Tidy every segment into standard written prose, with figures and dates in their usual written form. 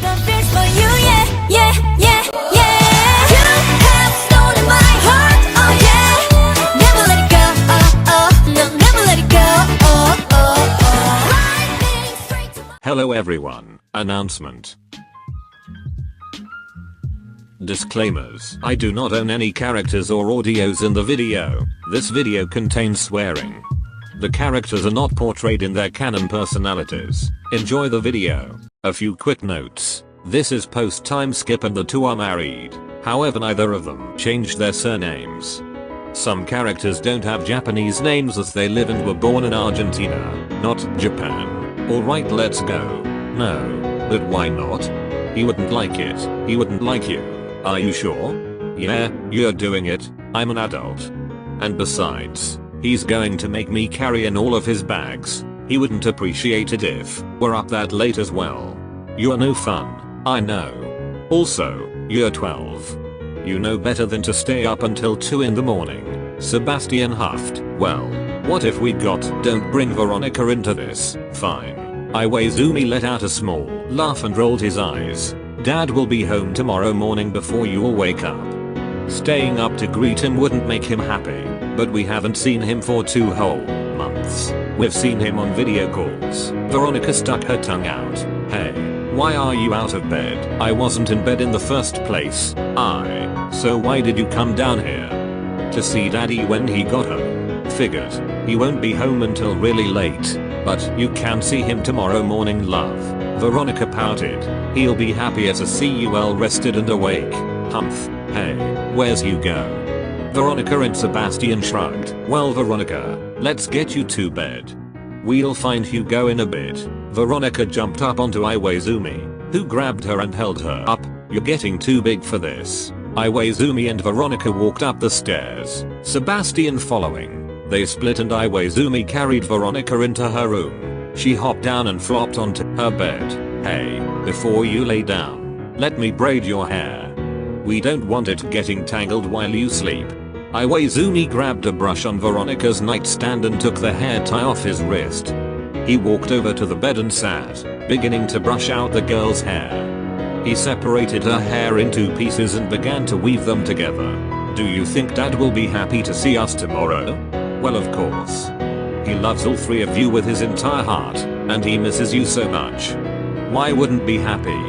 the feels for you, yeah, yeah, yeah, yeah. You have stolen my heart, oh yeah. Never let it go, oh, oh, no, never let it go, oh, oh, oh. Lightning straight to my... Hello everyone. Announcement. Disclaimers. I do not own any characters or audios in the video. This video contains swearing. The characters are not portrayed in their canon personalities. Enjoy the video. A few quick notes. This is post time skip and the two are married. However, neither of them changed their surnames. Some characters don't have Japanese names as they live and were born in Argentina, not Japan. Alright, let's go. No. But why not? He wouldn't like it. He wouldn't like you. Are you sure? Yeah, you're doing it. I'm an adult. And besides, he's going to make me carry in all of his bags. He wouldn't appreciate it if we're up that late as well. You're no fun. I know. Also, you're 12. You know better than to stay up until 2 in the morning. Sebastian huffed. Well, what if we don't bring Veronica into this? Fine. Iwaizumi let out a small laugh and rolled his eyes. Dad will be home tomorrow morning before you all wake up. Staying up to greet him wouldn't make him happy, but we haven't seen him for 2 whole months. We've seen him on video calls. Veronica stuck her tongue out. Hey, why are you out of bed? I wasn't in bed in the first place. So why did you come down here? To see Daddy when he got home. Figured. He won't be home until really late. But you can see him tomorrow morning, love. Veronica pouted. He'll be happier to see you well rested and awake. Humph. Hey, where's Hugo? Veronica and Sebastian shrugged. Well, Veronica, let's get you to bed. We'll find Hugo in a bit. Veronica jumped up onto Iwaizumi, who grabbed her and held her up. You're getting too big for this. Iwaizumi and Veronica walked up the stairs, Sebastian following. They split and Iwaizumi carried Veronica into her room. She hopped down and flopped onto her bed. Hey, before you lay down, let me braid your hair. We don't want it getting tangled while you sleep. Iwaizumi grabbed a brush on Veronica's nightstand and took the hair tie off his wrist. He walked over to the bed and sat, beginning to brush out the girl's hair. He separated her hair into pieces and began to weave them together. Do you think Dad will be happy to see us tomorrow? Well, of course. He loves all 3 of you with his entire heart, and he misses you so much. Why wouldn't be happy?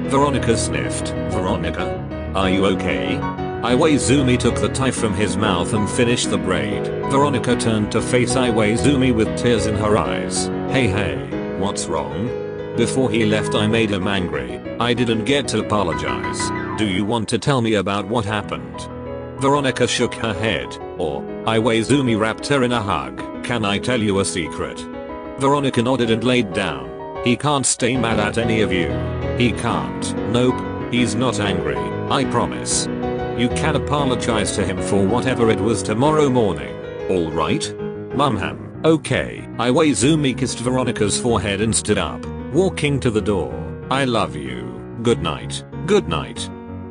Veronica sniffed. Veronica? Are you okay? Iwaizumi took the tie from his mouth and finished the braid. Veronica turned to face Iwaizumi with tears in her eyes. Hey, what's wrong? Before he left I made him angry. I didn't get to apologize. Do you want to tell me about what happened? Veronica shook her head. Iwaizumi wrapped her in a hug. Can I tell you a secret? Veronica nodded and laid down. He can't stay mad at any of you. He can't. Nope. He's not angry. I promise. You can apologize to him for whatever it was tomorrow morning. Alright? Mumham. Okay. Iwaizumi kissed Veronica's forehead and stood up, walking to the door. I love you. Good night. Good night.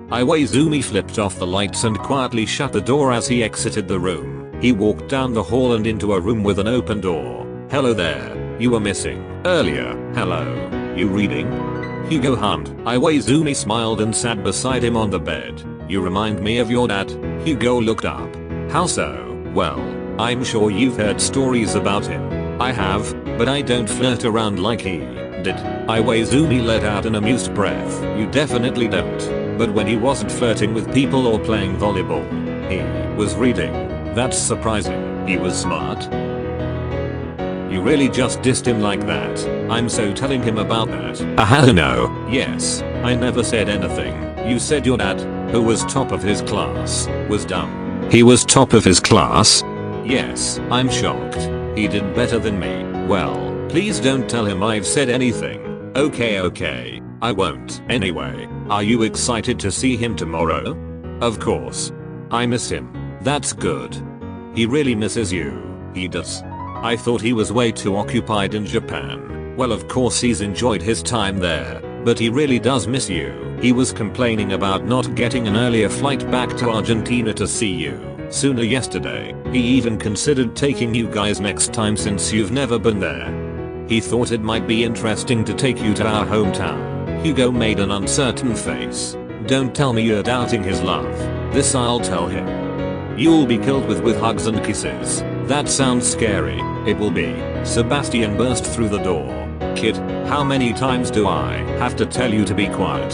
Iwaizumi flipped off the lights and quietly shut the door as he exited the room. He walked down the hall and into a room with an open door. Hello there. You were missing earlier. Hello. You reading? Hugo Hunt. Iwaizumi smiled and sat beside him on the bed. You remind me of your dad. Hugo looked up. How so? Well, I'm sure you've heard stories about him. I have, but I don't flirt around like he did. Iwaizumi let out an amused breath. You definitely don't. But when he wasn't flirting with people or playing volleyball, he was reading. That's surprising. He was smart. You really just dissed him like that. I'm so telling him about that. No. Yes, I never said anything. You said your dad, who was top of his class, was dumb. He was top of his class? Yes, I'm shocked. He did better than me. Well, please don't tell him I've said anything. Okay, I won't. Anyway, are you excited to see him tomorrow? Of course. I miss him. That's good. He really misses you. He does. I thought he was way too occupied in Japan. Well, of course he's enjoyed his time there, but he really does miss you. He was complaining about not getting an earlier flight back to Argentina to see you sooner yesterday. He even considered taking you guys next time since you've never been there. He thought it might be interesting to take you to our hometown. Hugo made an uncertain face. Don't tell me you're doubting his love. This I'll tell him. You'll be killed with hugs and kisses. That sounds scary. It will be. Sebastian burst through the door. Kid, how many times do I have to tell you to be quiet?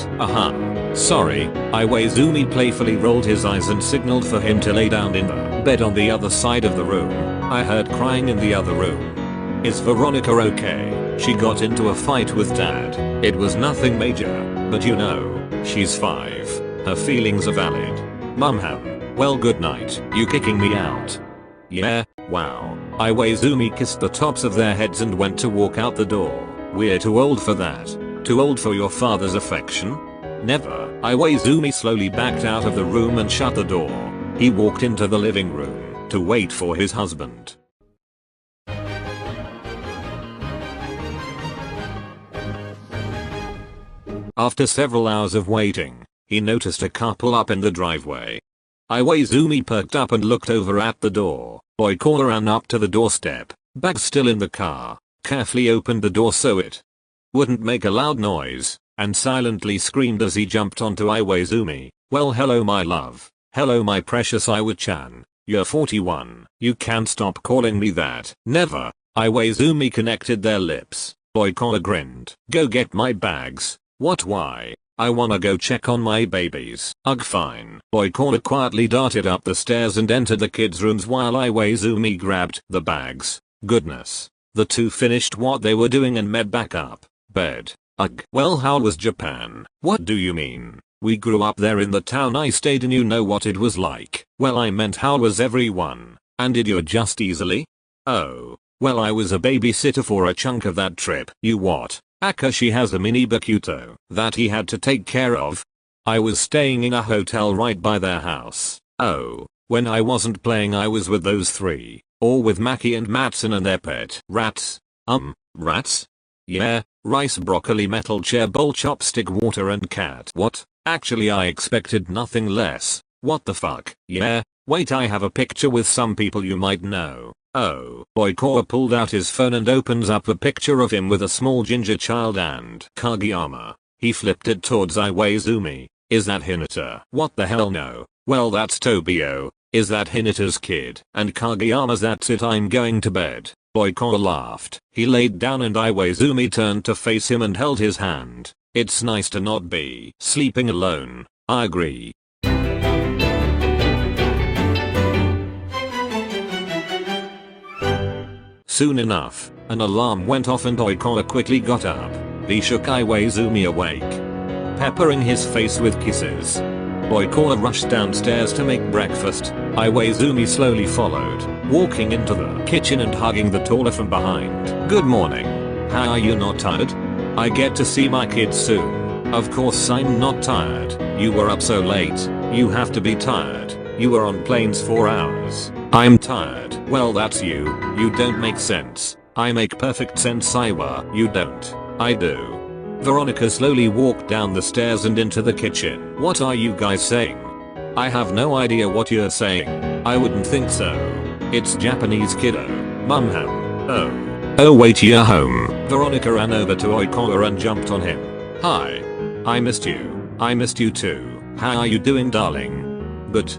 Sorry. IwaOi playfully rolled his eyes and signaled for him to lay down in the bed on the other side of the room. I heard crying in the other room. Is Veronica okay? She got into a fight with dad. It was nothing major, but you know, she's 5. Her feelings are valid. Mumham. Well, good night. You kicking me out? Yeah, wow. IwaOi kissed the tops of their heads and went to walk out the door. We're too old for that. Too old for your father's affection? Never. IwaOi slowly backed out of the room and shut the door. He walked into the living room to wait for his husband. After several hours of waiting, he noticed a car pull up in the driveway. IwaOi perked up and looked over at the door. Oikola ran up to the doorstep, bag still in the car, carefully opened the door so it wouldn't make a loud noise, and silently screamed as he jumped onto IwaOi. Well, hello my love. Hello my precious Iwa-chan. You're 41. You can't stop calling me that. Never. IwaOi connected their lips. Oikola grinned. Go get my bags. What, why? I wanna go check on my babies. Ugh, fine. Oikola quietly darted up the stairs and entered the kids' rooms while IwaOi grabbed the bags. Goodness. The two finished what they were doing and made back up. Bed. Ugh. Well, how was Japan? What do you mean? We grew up there in the town I stayed in, you know what it was like. Well, I meant how was everyone? And did you adjust easily? Oh. Well, I was a babysitter for a chunk of that trip. You what? Akashi has a mini Bakuto that he had to take care of. I was staying in a hotel right by their house. Oh, when I wasn't playing I was with those 3. Or with Maki and Matsun and their pet. Rats. Rats? Yeah, rice, broccoli, metal chair, bowl, chopstick, water and cat. What? Actually I expected nothing less. What the fuck? Yeah, wait, I have a picture with some people you might know. Oh. Oikola pulled out his phone and opens up a picture of him with a small ginger child and Kageyama. He flipped it towards IwaOi. Is that Hinata? What the hell, no. Well, that's Tobio. Is that Hinata's kid? And Kageyama's? That's it, I'm going to bed. Oikola laughed. He laid down and IwaOi turned to face him and held his hand. It's nice to not be sleeping alone. I agree. Soon enough, an alarm went off and Oikola quickly got up. He shook IwaOi awake, peppering his face with kisses. Oikola rushed downstairs to make breakfast. IwaOi slowly followed, walking into the kitchen and hugging the taller from behind. Good morning. How are you, not tired? I get to see my kids soon. Of course I'm not tired. You were up so late. You have to be tired. You were on planes 4 hours. I'm tired. Well, that's you. You don't make sense. I make perfect sense, Iwa. You don't. I do. Veronica slowly walked down the stairs and into the kitchen. What are you guys saying? I have no idea what you're saying. I wouldn't think so. It's Japanese, kiddo. Mumham. Oh, wait, you're home. Veronica ran over to Oikola and jumped on him. Hi. I missed you. I missed you too. How are you doing, darling? Good.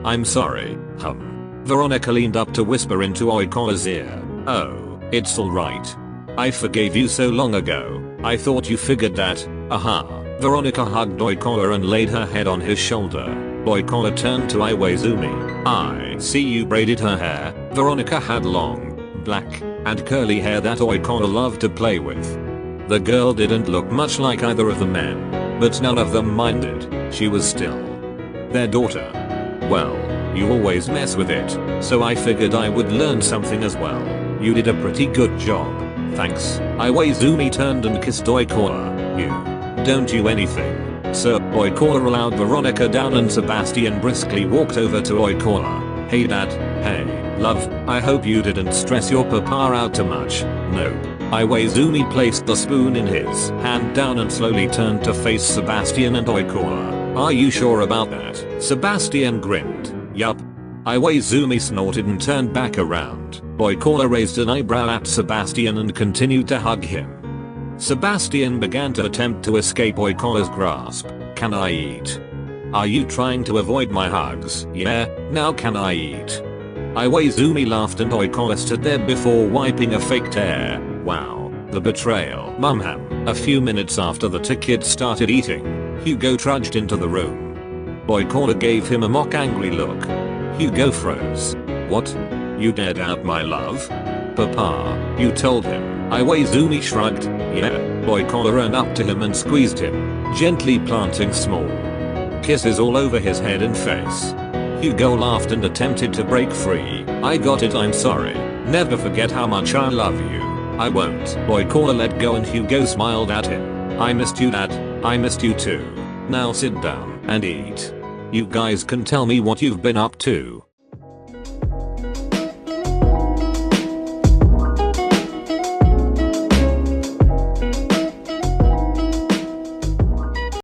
I'm sorry. Veronica leaned up to whisper into Oikola's ear. Oh, it's alright. I forgave you so long ago. I thought you figured that. Aha. Veronica hugged Oikola and laid her head on his shoulder. Oikola turned to IwaOi. I see you braided her hair. Veronica had long, black, and curly hair that Oikola loved to play with. The girl didn't look much like either of the men, but none of them minded. She was still their daughter. Well, you always mess with it, so I figured I would learn something as well. You did a pretty good job. Thanks. IwaOi turned and kissed Oikola. You don't do anything, sir. Oikola allowed Veronica down and Sebastian briskly walked over to Oikola. Hey dad. Hey, love. I hope you didn't stress your papa out too much. Nope. IwaOi placed the spoon in his hand down and slowly turned to face Sebastian and Oikola. Are you sure about that? Sebastian grinned. Yup. IwaOi snorted and turned back around. Oikola raised an eyebrow at Sebastian and continued to hug him. Sebastian began to attempt to escape Oikola's grasp. Can I eat? Are you trying to avoid my hugs? Yeah, now can I eat? Iwaizumi laughed and Oikola stood there before wiping a fake tear. Wow, the betrayal. Mumham. A few minutes after the two kids started eating, Hugo trudged into the room. Oikola gave him a mock angry look. Hugo froze. What? You dared out my love? Papa, you told him. Iwaizumi shrugged. Yeah. Oikola ran up to him and squeezed him, gently planting small kisses all over his head and face. Hugo laughed and attempted to break free. I got it, I'm sorry. Never forget how much I love you. I won't. Oikola let go and Hugo smiled at him. I missed you, Dad. I missed you too. Now sit down and eat. You guys can tell me what you've been up to.